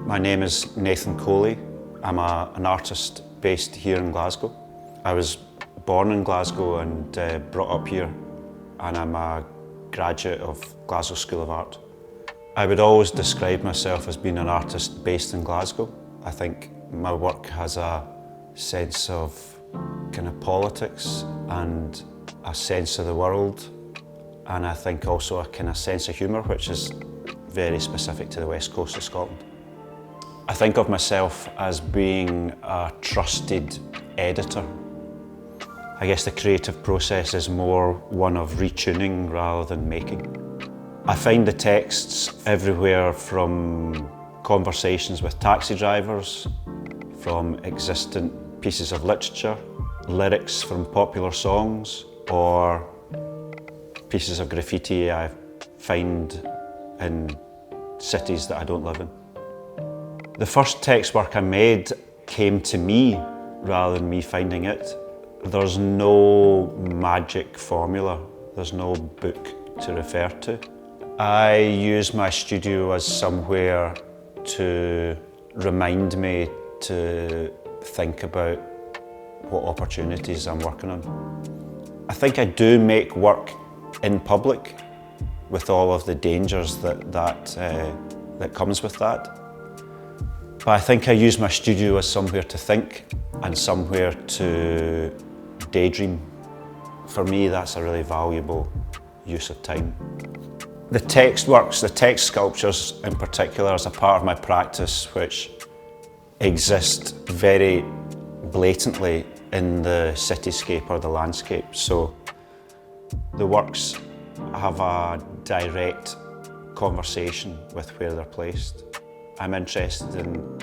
My name is Nathan Coley. I'm an artist based here in Glasgow. I was born in Glasgow and brought up here, and I'm a graduate of Glasgow School of Art. I would always describe myself as being an artist based in Glasgow. I think my work has a sense of kind of politics and a sense of the world, and I think also a kind of sense of humour, which is very specific to the west coast of Scotland. I think of myself as being a trusted editor. I guess the creative process is more one of retuning rather than making. I find the texts everywhere from conversations with taxi drivers, from existent pieces of literature, lyrics from popular songs, or pieces of graffiti I find in cities that I don't live in. The first text work I made came to me rather than me finding it. There's no magic formula, there's no book to refer to. I use my studio as somewhere to remind me to think about what opportunities I'm working on. I think I do make work in public with all of the dangers that comes with that. But I think I use my studio as somewhere to think and somewhere to daydream. For me, that's a really valuable use of time. The text works, the text sculptures in particular, is a part of my practice which exist very blatantly in the cityscape or the landscape. So the works have a direct conversation with where they're placed. I'm interested in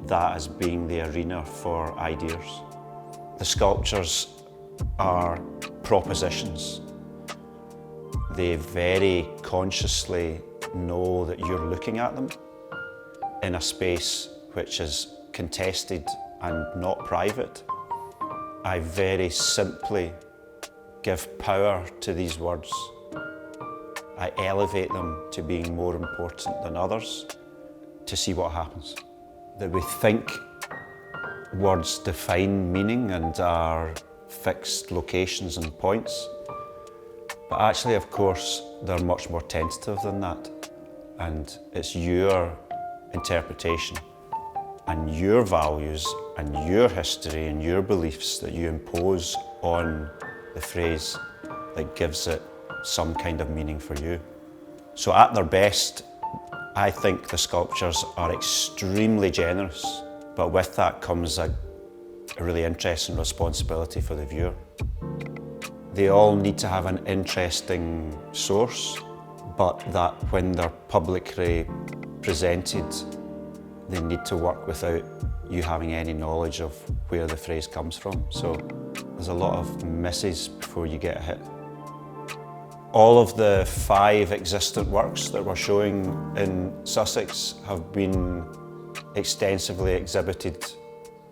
that as being the arena for ideas. The sculptures are propositions. They very consciously know that you're looking at them in a space which is contested and not private. I very simply give power to these words. I elevate them to being more important than others, to see what happens. That we think words define meaning and are fixed locations and points, but actually, of course, they're much more tentative than that. And it's your interpretation and your values and your history and your beliefs that you impose on the phrase that gives it some kind of meaning for you. So at their best, I think the sculptures are extremely generous, but with that comes a really interesting responsibility for the viewer. They all need to have an interesting source, but that when they're publicly presented, they need to work without you having any knowledge of where the phrase comes from. So there's a lot of misses before you get a hit. All of the 5 existent works that we're showing in Sussex have been extensively exhibited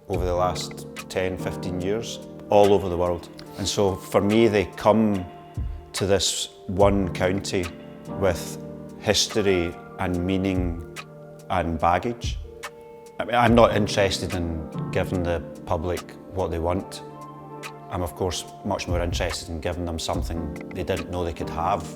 over the last 10, 15 years, all over the world. And so for me, they come to this one county with history and meaning and baggage. I mean, I'm not interested in giving the public what they want. I'm of course much more interested in giving them something they didn't know they could have.